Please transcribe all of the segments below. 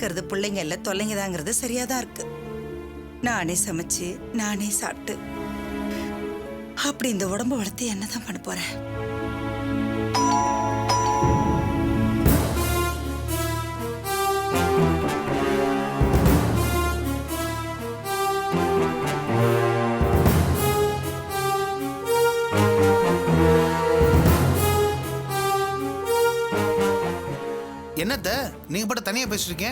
இருக்கிறது பிள்ளைங்க இல்ல தொல்லைங்க தாங்கிறது சரியாதான் இருக்கு. நானே சமைச்சு நானே சாப்பிட்டு அப்படி இந்த உடம்பு வளர்த்து என்னதான் பண்ண போறேன்? என்னத்த நீங்க பட்ட தனியா பேசிருக்கீங்க?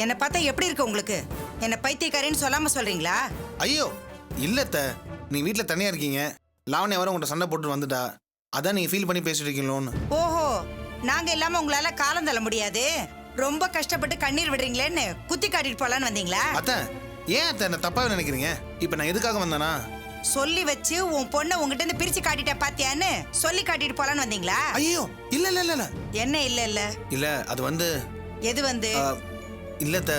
என்ன பார்த்தா எப்படி இருக்கு உங்களுக்கு? என்ன பைத்தியக்காரின்னு சொல்லாம சொல்றீங்களா? ஐயோ இல்லத்த, நீ வீட்டுல தனியா இருக்கீங்க, லாவண்யா வர உங்கள்கிட்ட சண்டை போட்டு வந்துட்டா, அதான் நீங்க ஃபீல் பண்ணி பேசிட்டு இருக்கீங்களோன்னு. ஓஹோ, நாங்க இல்லாம உங்களால காலம் தள்ள முடியாது, ரொம்ப கஷ்டப்பட்டு கண்ணீர் விடுறீங்களேன்னு குத்தி காட்டிட்டு போலான்னு வந்தீங்களா? அத்த ஏன் அத்த என்ன தப்பாவே நினைக்கிறீங்க? இப்ப நான் எதுக்காக வந்தேனா? சொல்லி வச்சு உன் பொண்ணை உங்ககிட்ட இருந்து பிரிச்சு காட்டிட்ட பாத்தியான்னு சொல்லி காட்டிட்டு போலான்னு வந்தீங்களா? ஐயோ இல்ல இல்ல இல்ல இல்ல. என்ன இல்ல இல்ல இல்ல அது வந்து எது வந்து இல்லத்த.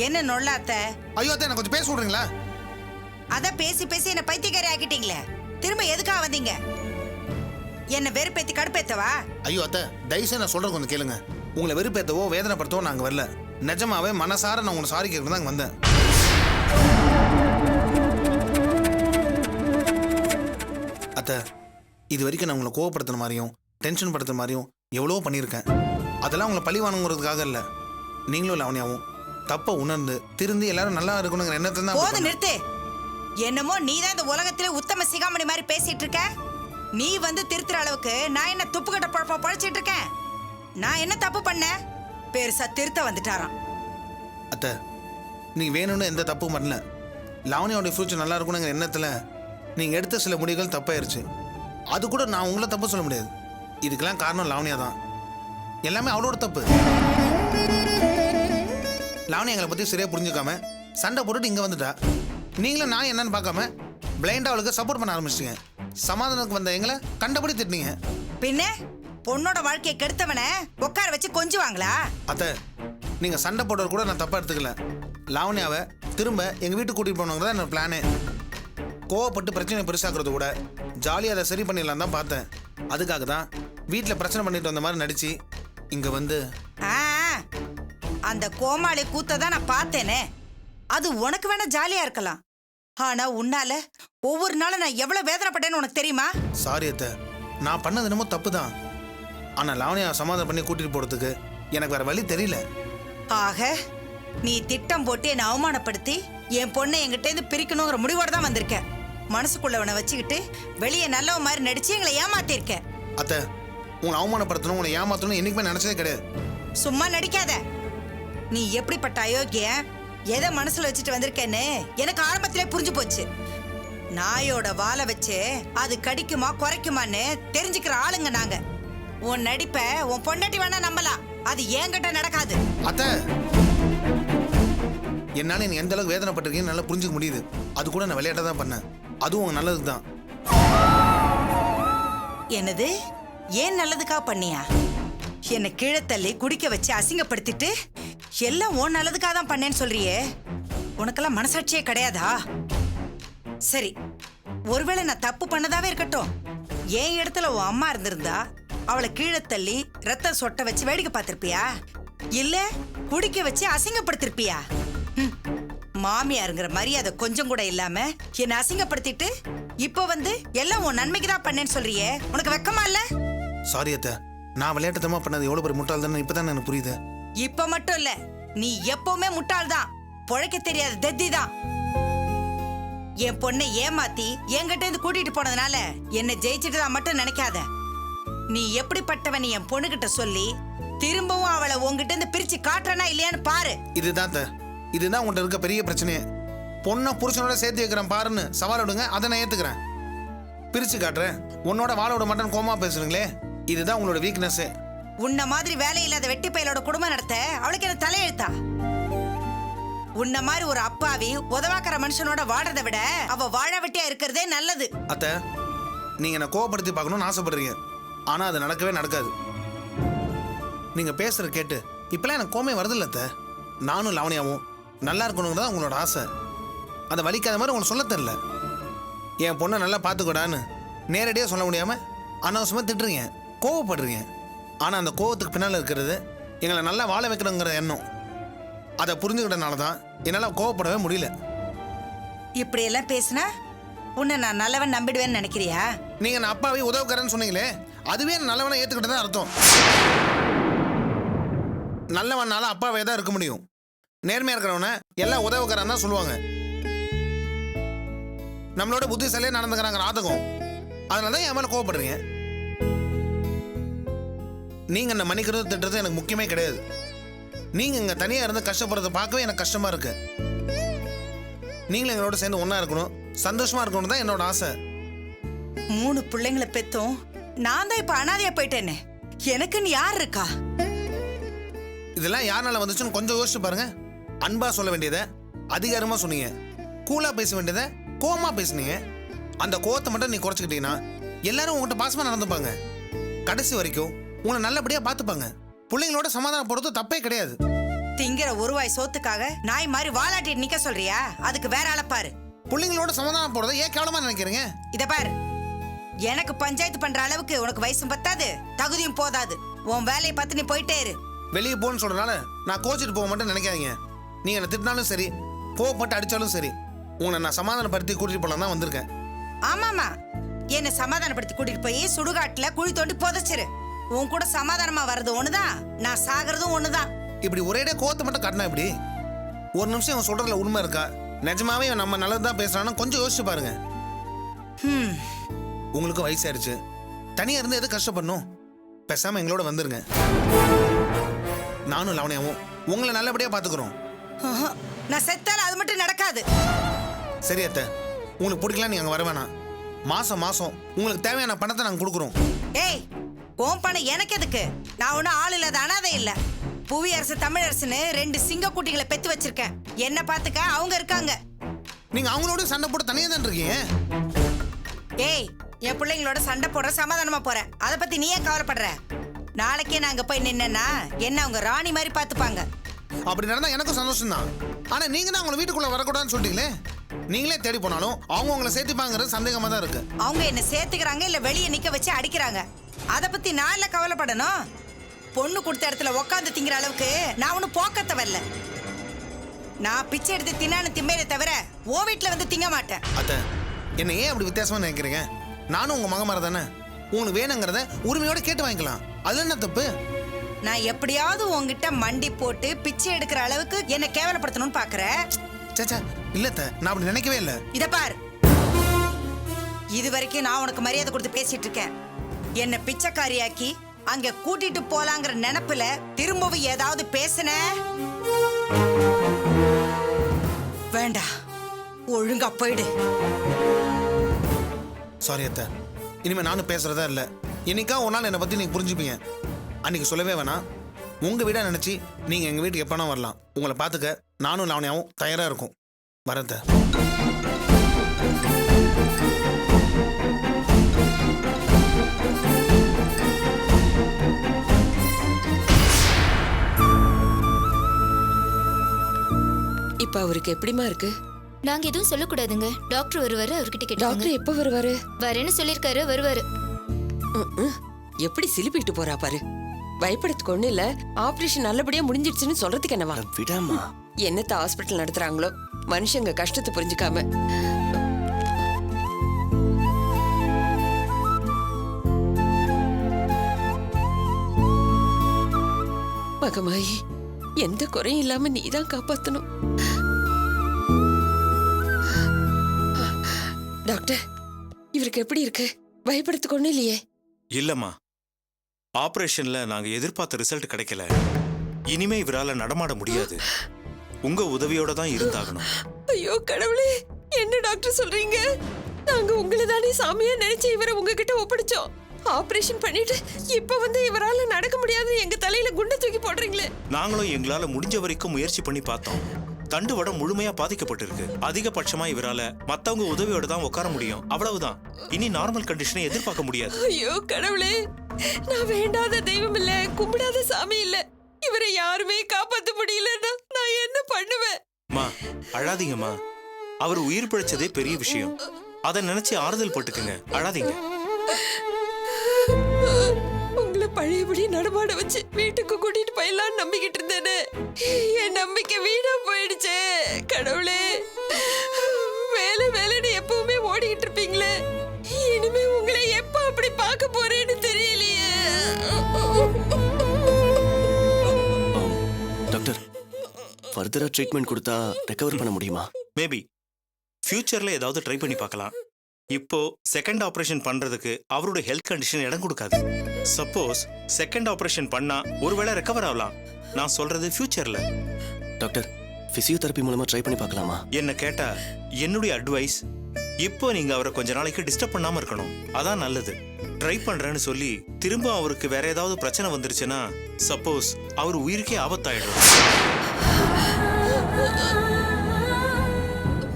என்ன நொல்லாத்த? ஐயோ அத்த என்ன கொஞ்சம் பேச விடுறீங்களா? அத பேசி பேசி என்ன பைத்தியக்காரி ஆக்கிட்டீங்களே, திரும்ப எதுக்காக வந்தீங்க? என்ன வெறுப்பேத்தி கடுப்பேத்தவா? ஐயோ அத்த தயவுசெய்து நான் சொல்றது கொஞ்சம் கேளுங்க. உங்களை வெறுப்பேத்தவோ வேதனைப்படுத்தவோ நாங்க வரல, நிஜமாவே மனசார நான் உங்களை சாரி கேட்கணும் தான் வந்தேன். அத்த இது வரைக்கும் நான் உங்களை கோவப்படுத்துற மாதிரியும் டென்ஷன் படுத்துற மாதிரியும் எவ்வளவோ பண்ணியிருக்கேன். அதெல்லாம் உங்களை பழி வாங்குறதுக்காக இல்லை, நீங்களும் லாவண்யாவும் தப்ப உணர்ந்து திருந்தி எல்லாரும் நல்லா இருக்கணுங்கிற எண்ணத்துல தான். போது நிறுத்து. என்னமோ நீதான் இந்த உலகத்திலே உத்தம சிகாமணி மாதிரி பேசிட்டு இருக்க. நீ வந்து திருத்துற அளவுக்கு நான் என்ன துப்புக்கட்ட பழப்ப பழச்சிட்டு இருக்கேன்? நான் என்ன தப்பு பண்ண? பெருசா திருத்த வந்துட்டாராம். அத்த நீ வேணும்னு எந்த தப்பும் பண்ணல, லாவண்யாவுடைய ஃபியூச்சர் நல்லா இருக்கணுங்கிற எண்ணத்துல நீங்க எடுத்த சில முடிவுகள் தப்பாயிருச்சு. அது கூட நான் உங்களை தப்பு சொல்ல முடியாது, இதுக்கெல்லாம் காரணம் லாவண்யா தான். எல்லாமே அவளோட தப்பு. லாவண்யா எங்களை பத்தி சரியா புரிஞ்சுக்காம சண்டை போட்டுட்டு இங்க வந்துட்டா. நீங்களும் நான் என்னன்னு பார்க்காம பிளைண்டா அவளுக்கு சப்போர்ட் பண்ண ஆரம்பிச்சிட்டீங்க. சமாதானத்துக்கு வந்த எங்களை கண்டபடி திட்டினீங்க. பின்ன பொண்ணோட வாழ்க்கையை கெடுத்தவனை உட்கார வச்சு கொஞ்சுவாங்களா? அத்த நீங்க சண்டை போடுறது கூட நான் தப்பா எடுத்துக்கல, லாவண்யாவை திரும்ப எங்க வீட்டுக்கு கூட்டிட்டு போனவங்க என்னோட பிளானே. கோவப்பட்டு பிரச்சனை பெருசாக்குறது கூட ஜாலியாக அதை சரி பண்ணிடலாம் தான் பார்த்தேன். அதுக்காக தான் வீட்டில் பிரச்சனை பண்ணிட்டு வந்த மாதிரி நடிச்சு இங்க வந்து. அந்த கோமாளி கூத்த தான் நான் பார்த்தேனே, அது உனக்கு வேணா ஜாலியா இருக்கலாம், ஆனா உன்னால ஒவ்வொரு நாளும் நான் எவ்வளவு வேதனைப்பட்டேன்னு உனக்கு தெரியுமா? சாரி அத்த, நான் பண்ணது என்னமோ தப்பு தான், ஆனா லாவண்யா சமாதானம் பண்ணி கூட்டிட்டு போறதுக்கு எனக்கு வேற வழி தெரியல. ஆக நீ திட்டம் போட்டு என்னை அவமானப்படுத்தி என் பொண்ணை என்கிட்ட இருந்து பிரிக்கணுங்கிற முடிவோட தான் வந்திருக்க. மனசுக்குள்ளவனை வச்சுக்கிட்டு வெளியே நல்லவ மாதிரி நடிச்சு எங்களை ஏமாத்திருக்க. அத்த உங்களை அவமானப்படுத்தணும், உங்களை ஏமாத்தணும் என்னைக்குமே நினைச்சதே கிடையாது. சும்மா நடிக்காத. நீ எப்படிப்பட்ட அயோக்கிய, எதை மனசுல வச்சுட்டு வந்திருக்கேன்னு எனக்கு ஆரம்பத்திலே புரிஞ்சு போச்சு. நாயோட வாழை வச்சு அது கடிக்குமா குறைக்குமான்னு தெரிஞ்சுக்கிற ஆளுங்க நாங்க. உன் நடிப்ப உன் பொண்டாட்டி வேணா நம்பலாம், அது என்கிட்ட நடக்காது. அத்த என்னால நீ எந்த அளவுக்கு வேதனைப்பட்டிருக்கீங்கன்னு நல்லா புரிஞ்சுக்க முடியுது. அது கூட நான் விளையாட்ட தான் பண்ணேன், அதுவும் உங்க நல்லதுக்கு தான். என்னது? ஏன் நல்லதுக்கா பண்ணியா? என்னை கீழே தள்ளி குடிக்க வச்சு அசிங்கப்படுத்திட்டு எல்லாம் உன் நல்லதுக்காக தான் பண்ணேன்னு சொல்றியே, உனக்கெல்லாம் மனசாட்சியே கிடையாதா? சரி, ஒருவேளை நான் தப்பு பண்ணதாவே இருக்கட்டும், என் இடத்துல உன் அம்மா இருந்திருந்தா அவளை கீழே தள்ளி ரத்தம் சொட்ட வச்சு வேடிக்கை பார்த்திருப்பியா, இல்ல குடிக்க வச்சு அசிங்கப்படுத்திருப்பியா? மாமியாருங்கிற மரியாதை கொஞ்சம் கூட இல்லாம என்ன அசிங்கப்படுத்திட்டு இப்ப வந்து எல்லாம் உன் நன்மைக்கு தான் பண்ணேன்னு சொல்றியே, உனக்கு வெக்கமா இல்ல? சாரி அத்த, நான் விளையாட்டுத்தமா பண்ணது எவ்வளவு பெரிய முட்டாள் தானே இப்பதான் எனக்கு புரியுது. இப்ப மட்டும் இல்ல, நீ எப்பவுமே முட்டாள் தான், பொழைக்க தெரியாத தெத்தி தான். என் பொண்ணை ஏமாத்தி என்கிட்ட இருந்து கூட்டிட்டு போனதுனால என்ன ஜெயிச்சுட்டு தான் மட்டும் நினைக்காத. நீ எப்படிப்பட்டவன் என் பொண்ணுகிட்ட சொல்லி திரும்பவும் அவளை உங்ககிட்ட இருந்து பிரிச்சு காட்டுறனா இல்லையான்னு பாரு. இதுதான் உங்கள்கிட்ட இருக்க பெரிய பிரச்சனையே. பொண்ணை புருஷனோட சேர்த்து வைக்கிறேன் பாருன்னு சவால் விடுங்க, அதை நான் ஏத்துக்கிறேன். பிரிச்சு காட்டுறேன், உன்னோட வாழ விட மாட்டேன்னு கோமா பேசுறீங்களே, இதுதான் உங்களோட வீக்னஸ். உன்ன மாதிரி வேலை இல்லாத வெட்டி பையலோட குடும்பம் நடத்த அவளுக்கு என்ன தலையெழுத்தா? உன்ன மாதிரி ஒரு அப்பாவி உதவாக்கிற மனுஷனோட வாழறதை விட அவ வாழ வெட்டியா இருக்கிறதே நல்லது. அத்த நீங்க என்ன கோவப்படுத்தி பார்க்கணும்னு ஆசைப்படுறீங்க, ஆனா அது நடக்கவே நடக்காது. நீங்க பேசுற கேட்டு இப்பெல்லாம் எனக்கு கோமே வருது இல்ல அத்த. நானும் லாவண்யாவும் நல்லா இருக்கணுங்கிறதா உங்களோட ஆசை, அதை வலிக்காத மாதிரி உங்களுக்கு சொல்ல தெரியல. என் பொண்ணை நல்லா பார்த்துக்கூடான்னு நேரடியாக சொல்ல முடியாம அனாவசியமாக திட்டுறீங்க, கோவப்படுறீங்க. ஆனால் அந்த கோவத்துக்கு பின்னால் இருக்கிறது எங்களை நல்லா வாழ வைக்கணுங்கிற எண்ணம். அதை புரிஞ்சுக்கிட்டனால தான் என்னால் கோவப்படவே முடியல. இப்படி எல்லாம் பேசினா உன்னை நான் நல்லவன் நம்பிடுவேன்னு நினைக்கிறியா? நீங்க நான் அப்பாவே உதவுக்காரன்னு சொன்னீங்களே, அதுவே நல்லவனை ஏத்துக்கிட்டதான் அர்த்தம். நல்லவனால அப்பாவே தான் இருக்க முடியும். நேர்மையா இருக்கிறவன எல்லாம் உதவுக்காரன் தான் சொல்லுவாங்க. நம்மளோட புத்திசாலியா நடந்துக்கிறாங்க ஆதகம். அதனாலதான் என் மேல கோவப்படுறீங்க. நீங்க என்ன மன்னிக்கிறது திட்டுறது எனக்கு முக்கியமே கிடையாது. நீங்க இங்க தனியா இருந்து கஷ்டப்படுறத பார்க்கவே எனக்கு கஷ்டமா இருக்கு. நீங்களும் எங்களோட சேர்ந்து ஒன்னா இருக்கணும், சந்தோஷமா இருக்கணும் தான் என்னோட ஆசை. 3 பிள்ளைங்களை பெத்தோம், நான் தான் இப்ப அனாதையா போயிட்டேன்னு எனக்குன்னு யார் இருக்கா? இதெல்லாம் யாருனால வந்துச்சுன்னு கொஞ்சம் யோசிச்சு பாருங்க. அன்பா சொல்ல வேண்டியதை அதிகாரமா சொன்னீங்க, கூலா பேச வேண்டியதை கோவமா பேசுனீங்க. அந்த கோவத்தை மட்டும் நீ குறைச்சிக்கிட்டீங்கன்னா எல்லாரும் உங்கள்கிட்ட பாசமா நடந்துப்பாங்க. கடைசி வரைக்கும் உங்களை நல்லபடியா பார்த்துப்பாங்க. பிள்ளைங்களோட சமாதானம் போடுறது தப்பே கிடையாது. திங்கிற ஒரு வாய் சோத்துக்காக நாய் மாதிரி வாலாட்டிட்டு நிக்க சொல்றியா? அதுக்கு வேற ஆளை பாரு. பிள்ளைங்களோட சமாதானம் போடுறதை ஏன் கேவலமா நினைக்கிறீங்க? இத பாரு, எனக்கு பஞ்சாயத்து பண்ற அளவுக்கு உனக்கு வயசும் பத்தாது, தகுதியும் போதாது. உன் வேலையை பார்த்து நீ போயிட்டே இரு. வெளியே போன்னு சொல்றதுனால நான் கோச்சிட்டு போக மாட்டேன்னு நினைக்காதீங்க. நீங்க என்ன திட்டினாலும் சரி, கோவப்பட்டு அடிச்சாலும் சரி, உங்களை நான் சமாதானப்படுத்தி கூட்டிட்டு போலாம் தான் வந்திருக்கேன். ஆமாமா, என்னை சமாதானப்படுத்தி கூட்டிட்டு போய் சுடுகாட்டுல குழி தோண்டி புதைச்சிரு. உன் கூட சமாதானமா வர்றது ஒண்ணுதான், நான் சாகிறதும் ஒண்ணுதான். இப்படி ஒரேடே கோவத்தை மட்டும் காட்டினா இப்படி? ஒரு நிமிஷம் இவன் சொல்றதுல உண்மை இருக்கா? நிஜமாவே இவன் நம்ம நல்லதுதான் பேசுறான்னு கொஞ்சம் யோசிச்சு பாருங்க. உங்களுக்கு வயசாயிருச்சு, தனியா இருந்து எது கஷ்டப்படணும்? பேசாம எங்களோட வந்துருங்க. நானும் லவனியாவும் உங்களை நல்லபடியா பாத்துக்கிறோம். நான் செத்தால அது மட்டும் நடக்காது. சரி அத்தை, உங்களுக்கு பிடிக்கலாம், நீங்க அங்க வர வேணாம். மாசம் மாசம் உங்களுக்கு தேவையான பணத்தை நாங்க கொடுக்குறோம். ஏய், உன் பணம் எனக்கு எதுக்கு? நான் ஒன்னும் ஆள் இல்லாத அனாதை இல்ல. புவியரசு தமிழரசுன்னு 2 சிங்க குட்டிகளை பெத்து வச்சிருக்கேன். என்ன பாத்துக்க அவங்க இருக்காங்க. நீங்க அவங்களோட சண்டை போட்டு தனியா தான் இருக்கீங்க. ஏய், என் பிள்ளைங்களோட சண்டை போடுற, சமாதானமா போறேன். அதை பத்தி நீ ஏன் கவலைப்படுற? நாளைக்கே நான் அங்க போய் நின்னா என்ன அவங்க ராணி மாதிரி பாத்துப்பாங்க. அப்படி நடந்தா எனக்கும் சந்தோஷம் தான். ஆனா நீங்க தான் அவங்களை வீட்டுக்குள்ள வரக்கூடாதுன்னு சொல்லிட்டீங்களே. நீங்களே தேடி போனாலும் அவங்க உங்களை சேர்த்துப்பாங்கிறது சந்தேகமா தான் இருக்கு. அவங்க என்ன சேர்த்துக்கிறாங்க இல்ல வெளியே நிக்க வச்சு அடிக்கிறாங்க, அதை பத்தி நான் இல்ல கவலைப்படணும். பொண்ணு கொடுத்த இடத்துல உக்காந்து திங்கிற அளவுக்கு நான் ஒன்னும் போக்கத்த வரல. நான் பிச்சை எடுத்து தின்னானு திம்பேனே தவிர ஓ வீட்டுல வந்து திங்க மாட்டேன். அத்தை, என்ன ஏன் அப்படி வித்தியாசமா நினைக்கிறீங்க? நானும் உங்க மகமார தானே. உங்களுக்கு வேணுங்கிறத உரிமையோட கேட்டு வாங்கிக்கலாம். அதுல என்ன தப்பு? நான் எப்படியாவது உங்ககிட்ட மண்டி போட்டு பிச்சை எடுக்கிற அளவுக்கு என்ன கேவலப்படுத்தணும்னு பாக்குற? சேச்சா இல்லத்த, நான் அப்படி நினைக்கவே இல்லை. இத பார், இது வரைக்கும் நான் உனக்கு மரியாதை கொடுத்து பேசிட்டு இருக்கேன். என்ன பிச்சைக்காரியாக்கி அங்க கூட்டிட்டு போலாங்கிற நினைப்புல திரும்பவும் ஏதாவது பேசுன வேண்டாம், ஒழுங்கா போயிடு. சாரி அத்தை, இனிமே நானும் பேசுறதா இல்லை. இன்னைக்கா ஒரு நாள் என்னை பத்தி நீங்க புரிஞ்சுப்பீங்க. அன்னைக்கு சொல்லவே வேணாம். உங்க வீடா நினைச்சு நீங்க எங்க வீட்டுக்கு எப்பனா வரலாம். உங்களை பார்த்துக்க நானும் லாவணியாவும் தயாரா இருக்கும். வரத இப்ப அவருக்கு எப்படிமா இருக்கு? நாங்க எதுவும் சொல்லக்கூடாதுங்க. டாக்டர் வருவாரு, அவர்கிட்ட கேட்டு. டாக்டர் எப்ப வருவாரு? வரேன்னு சொல்லிருக்காரு, வருவாரு. எப்படி சிலிப்பிட்டு போறா பாரு. பயப்படுறதுக்கு ஒண்ணு இல்ல. ஆபரேஷன் நல்லபடியா முடிஞ்சிடுச்சுன்னு சொல்றதுக்கு என்னவா? விடாமா. என்னத்த ஹாஸ்பிட்டல் நடத்துறாங்களோ மனுஷங்க கஷ்டத்தை புரிஞ்சுக்காம. மகமாயி, எந்த குறையும் இல்லாம நீதான் காப்பாத்தணும். டாக்டர், இவருக்கு எப்படி இருக்கு? பயப்படுறதுக்கு ஒண்ணு இல்லையே? இல்லம்மா, ஆபரேஷன்ல நாங்க எதிர்பார்த்த ரிசல்ட் கிடைக்கல. இனிமே இவரால நடமாட முடியாது. உங்க உதவியோட தான் இருந்தாகணும். ஐயோ கடவுளே, என்ன டாக்டர் சொல்றீங்க? நாங்க உங்களை தானே சாமியா நினைச்சு இவரை உங்ககிட்ட ஒப்படைச்சோம். ஆபரேஷன் பண்ணிட்டு இப்ப வந்து இவரால நடக்க முடியாது எங்க தலையில குண்டை தூக்கி போடுறீங்களே. நாங்களும் எங்களால முடிஞ்ச வரைக்கும் முயற்சி பண்ணி பார்த்தோம். தண்டுவடம் முழுமையா பாதிக்கப்பட்டிருக்கு. அதிகபட்சமா இவரால மத்தவங்க உதவியோட தான் உட்கார முடியும், அவ்வளவுதான். இனி நார்மல் கண்டிஷனை எதிர்பார்க்க முடியாது. ஐயோ கடவுளே, நான் வேண்டாத தெய்வம் இல்ல, கும்பிடாத சாமி இல்ல. இவரை யாருமே காப்பாத்த முடியலன்னா நான் என்ன பண்ணுவேன்? மா, அழாதீங்கம்மா. அவர் உயிர் பிழைச்சதே பெரிய விஷயம். அதை நினைச்சு ஆறுதல் பட்டுக்குங்க, அழாதீங்க. உங்களை பழையபடி நடமாட வச்சு வீட்டுக்கு கூட்டிட்டு போயிடலாம்னு நம்பிக்கிட்டு இருந்தேனே, என் நம்பிக்கை வீணா போயிடுச்சே. கடவுளே, வேலை வேலைன்னு எப்பவுமே ஓடிக்கிட்டு இருப்பீங்களே, இனிமே உங்களை எப்ப அப்படி பார்க்க போறேன்னு தெரியலையே. டாக்டர், ஃபர்தரா ட்ரீட்மெண்ட் கொடுத்தா ரெக்கவர் பண்ண முடியுமா? மேபி ஃபியூச்சர்ல ஏதாவது ட்ரை பண்ணி பார்க்கலாம். இப்போ செகண்ட் ஆபரேஷன் பண்றதுக்கு அவருடைய ஹெல்த் கண்டிஷன் இடம் கொடுக்காது. சப்போஸ் செகண்ட் ஆபரேஷன் பண்ணா ஒருவேளை ரெக்கவர் ஆகலாம். நான் சொல்றது ஃபியூச்சர்ல. டாக்டர், பிசியோதெரபி மூலமா ட்ரை பண்ணி பார்க்கலாமா? என்ன கேட்டா என்னுடைய அட்வைஸ், இப்போ நீங்க அவரை கொஞ்ச நாளைக்கு டிஸ்டர்ப் பண்ணாம இருக்கணும். அதான் நல்லது. ட்ரை பண்றேன்னு சொல்லி திரும்ப அவருக்கு வேற ஏதாவது பிரச்சனை வந்துருச்சுன்னா சப்போஸ் அவர் உயிருக்கே ஆபத்தாயிடும்.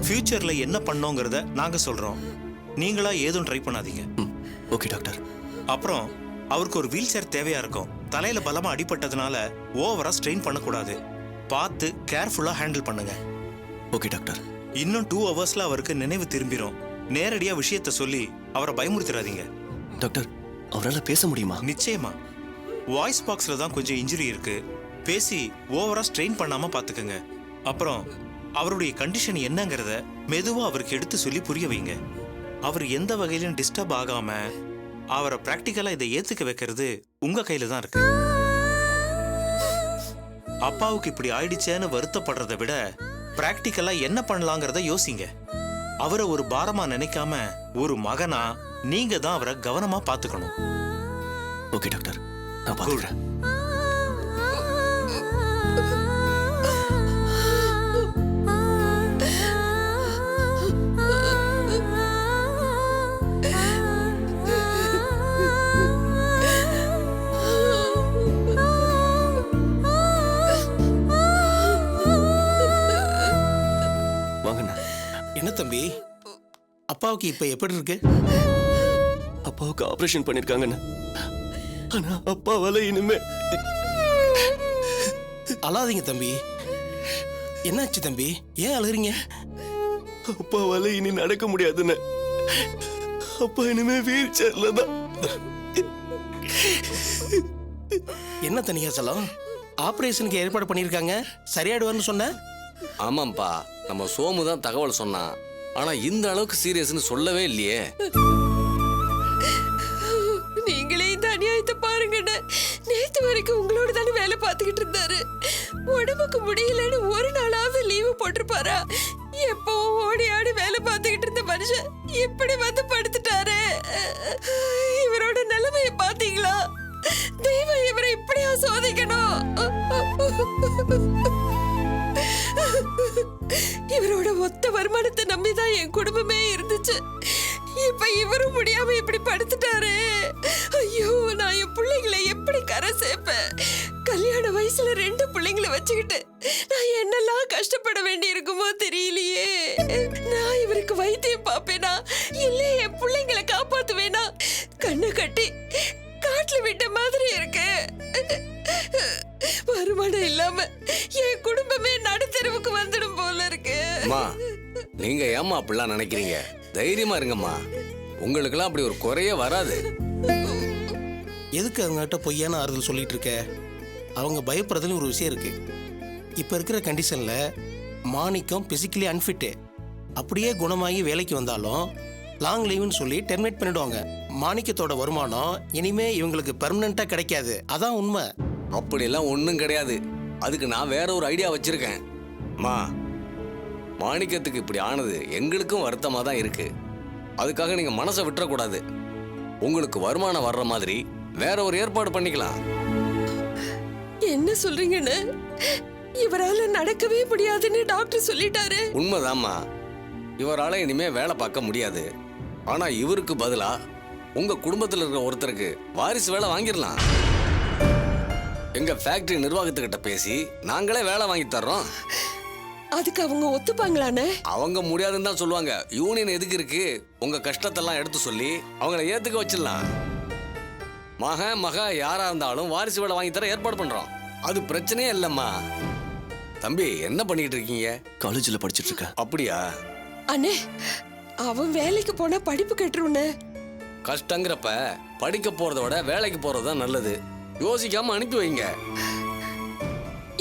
ஃபியூச்சர்ல என்ன பண்ணோங்கிறத நாங்க சொல்றோம். நீங்களா ஏதும் ட்ரை பண்ணாதீங்க. Okay doctor. அப்புறம் அவருக்கு ஒரு வீல் சேர் தேவையா இருக்கும். தலையில பலமா அடிபட்டதுனால ஓவரா ஸ்ட்ரெயின் பண்ணக்கூடாது. பார்த்து கேர்ஃபுல்லா ஹேண்டில் பண்ணுங்க. Okay doctor. இன்னும் 2 ஹவர்ஸ்ல அவருக்கு நினைவு திரும்பிடும். நேரடியா விஷயத்த சொல்லி அவரை பயமுறுத்திடாதீங்க. டாக்டர், அவரால் பேச முடியுமா? நிச்சயமா. வாய்ஸ் பாக்ஸ்ல தான் கொஞ்சம் இன்ஜுரி இருக்கு. பேசி ஓவரா ஸ்ட்ரெயின் பண்ணாம பாத்துக்கங்க. அப்புறம் அவருடைய கண்டிஷன் என்னங்கிறத மெதுவா அவருக்கு எடுத்து சொல்லி புரிய வைங்க. அவர் எந்த வகையிலும் டிஸ்டர்ப் ஆகாம அவரை பிராக்டிக்கலா இதை ஏத்துக்க வைக்கிறது உங்க கையில தான் இருக்கு. அப்பாவுக்கு இப்படி ஆயிடுச்சேன்னு வருத்தப்படுறதை விட பிராக்டிக்கலா என்ன பண்ணலாங்கிறத யோசிங்க. அவரை ஒரு பாரமா நினைக்காம ஒரு மகனா நீங்க தான் அவரை கவனமா பாத்துக்கணும். ஓகே டாக்டர், நான் பாத்துக்கிறேன். என்ன தம்பி, அப்பாவுக்கு இப்ப எப்படி இருக்கு? அப்பாவுக்கு ஆபரேஷன் பண்ணிருக்காங்கன்னு, ஆனா அப்பாவால இனிமே. அழாதீங்க தம்பி. என்னாச்சு தம்பி, ஏன் அழுகிறீங்க? அப்பாவால இனி நடக்க முடியாதுன்னு. அப்பா இனிமே வீல் சேர்ல தான். என்ன தனியா சொல்லும்? ஆபரேஷனுக்கு ஏற்பாடு பண்ணிருக்காங்க, சரியாடுவார்னு சொன்ன. ஆமாம்பா, நம்ம சோமு தான் தகவல் சொன்னான். ஆனா இந்த அளவுக்கு சீரியஸ்னு சொல்லவே இல்லையே. நீங்களே இந்த அநியாயத்தை பாருங்கண்ணே. நேத்து வரைக்கும் உங்களோட தானே வேலை பார்த்துக்கிட்டு இருந்தாரு. உடம்புக்கு முடியலன்னு ஒரு நாளாவது லீவு போட்டிருப்பாரா? எப்போ ஓடி ஆடி வேலை பார்த்துக்கிட்டு இருந்த மனுஷன் இப்படி வந்து படுத்துட்டாரு. இவரோட நிலைமையை பாத்தீங்களா? தெய்வம் இவரை இப்படியா சோதிக்கணும்? இவரோட ஒத்த வருமானத்தை நம்பிதான் என் குடும்பமே இருந்துச்சு. இப்ப இவரும் முடியாம இப்படி படுத்துட்டாரு. ஐயோ, நான் என் பிள்ளைங்களை எப்படி கரை சேர்ப்பேன்? கல்யாண வயசுல 2 பிள்ளைங்களை வச்சுக்கிட்டு நான் என்னெல்லாம் கஷ்டப்பட வேண்டி இருக்குமோ தெரியலையே. நான் இவருக்கு வைத்தியம் பாப்பேனா இல்ல என் பிள்ளைங்களை காப்பாத்துவேனா? கண்ணை கட்டி காட்டுல விட்ட மாதிரி இருக்கு. வருமானம் இல்லாம என் குடும்பமே நடுத்தெருவுக்கு வந்துடும் போல இருக்கு. அம்மா, நீங்க ஏம்மா அப்படிலாம் நினைக்கிறீங்க? தைரியமா இருங்கம்மா. உங்களுக்கெல்லாம் அப்படி ஒரு குறையே வராது. எதுக்கு அவங்ககிட்ட பொய்யான ஆறுதல் சொல்லிட்டு இருக்க? அவங்க பயப்படுறதுல ஒரு விஷயம் இருக்கு. இப்ப இருக்கிற கண்டிஷன்ல மாணிக்கம் பிசிக்கலி அன்ஃபிட்டு. அப்படியே குணமாகி வேலைக்கு வந்தாலும் லாங் லீவுன்னு சொல்லி டெர்மினேட் பண்ணிடுவாங்க. மாணிக்கத்தோட வருமானம் இனிமே இவங்களுக்கு பெர்மனண்டா கிடைக்காது. அதான் உண்மை. அப்படியெல்லாம் ஒன்றும் கிடையாது. அதுக்கு நான் வேற ஒரு ஐடியா வச்சிருக்கேன். அம்மா, மாணிக்கத்துக்கு இப்படி ஆனது எங்களுக்கும் வருத்தமாக தான் இருக்கு. அதுக்காக நீங்க மனசை விட்டுறக்கூடாது. உங்களுக்கு வருமானம் வர்ற மாதிரி வேற ஒரு ஏற்பாடு பண்ணிக்கலாம். என்ன சொல்றீங்கன்னு? இவரால நடக்கவே முடியாதுன்னு டாக்டர் சொல்லிட்டாரு. உண்மைதாம்மா, இவரால இனிமே வேலை பார்க்க முடியாது. ஆனா இவருக்கு பதிலா உங்க குடும்பத்தில் இருக்கிற ஒருத்தருக்கு வாரிசு வேலை வாங்கிடலாம். எங்க ஃபேக்டரி நிர்வாகத்துக்கிட்ட பேசி நாங்களே வேலை வாங்கி தர்றோம். அதுக்கு அவங்க ஒத்துப்பாங்களானே? அவங்க முடியாதுன்னு தான் சொல்லுவாங்க. யூனியன் எதுக்கு இருக்கு? உங்க கஷ்டத்தெல்லாம் எடுத்து சொல்லி அவங்கள ஏத்துக்க வச்சிடலாம். மக யாரா இருந்தாலும் வாரிசு வேலை வாங்கி தர ஏற்பாடு பண்றோம். அது பிரச்சனையே இல்லம்மா. தம்பி, என்ன பண்ணிட்டு இருக்கீங்க? காலேஜில் படிச்சிட்டு இருக்கேன். அப்படியா? அண்ணே, அவன் வேலைக்கு போனா படிப்பு கட்டுருன்னு. கஷ்டங்கிறப்ப படிக்க போறத விட வேலைக்கு போறது தான் நல்லது. யோசிக்காம அனுப்பி வைங்க.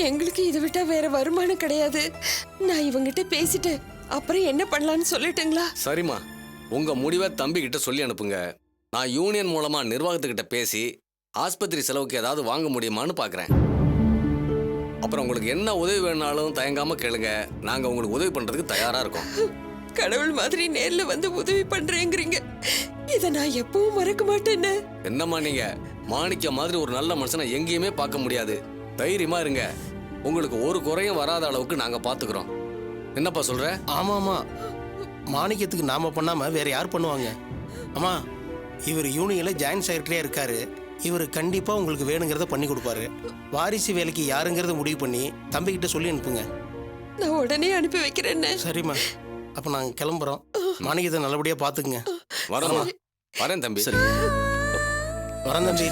எங்களுக்கு இதை விட்டா வேற வருமானம் கிடையாது. நான் இவங்கிட்ட பேசிட்டு அப்புறம் என்ன பண்ணலாம்னு சொல்லட்டுங்களா? சரிம்மா, உங்க முடிவை தம்பி கிட்ட சொல்லி அனுப்புங்க. நான் யூனியன் மூலமா நிர்வாகத்துக்கிட்ட பேசி ஆஸ்பத்திரி செலவுக்கு ஏதாவது வாங்க முடியுமான்னு பார்க்குறேன். அப்புறம் உங்களுக்கு என்ன உதவி வேணாலும் தயங்காம கேளுங்க. நாங்க உங்களுக்கு உதவி பண்றதுக்கு தயாரா இருக்கோம். கடவுள் மாதிரி நேர்ல வந்து உதவி பண்றேங்கிறீங்க. இதை நான் எப்பவும் மறக்க மாட்டேன்னு. என்னம்மா நீங்க மாணிக்க மாதிரி ஒரு நல்ல மனுஷனை எங்கேயுமே பார்க்க முடியாது. தைரியமா இருங்க. உங்களுக்கு ஒரு குறையும் வராத அளவுக்கு நாங்க பாத்துக்கிறோம். என்னப்பா சொல்ற? ஆமாமா, மாணிக்கத்துக்கு நாம பண்ணாம வேற யார் பண்ணுவாங்க? அம்மா, இவர் யூனியன்ல ஜாயின்ட் செக்ரட்டரியா இருக்காரு. இவர் கண்டிப்பா உங்களுக்கு வேணுங்கிறத பண்ணி கொடுப்பாரு. வாரிசு வேலைக்கு யாருங்கிறத முடிவு பண்ணி தம்பி கிட்ட சொல்லி அனுப்புங்க. நான் உடனே அனுப்பி வைக்கிறேன்னு. சரிம்மா, அப்ப நாங்க கிளம்புறோம். மாணிக்கத்தை நல்லபடியா பாத்துக்குங்க. வரமா, வரேன் தம்பி. வரேன் தம்பி.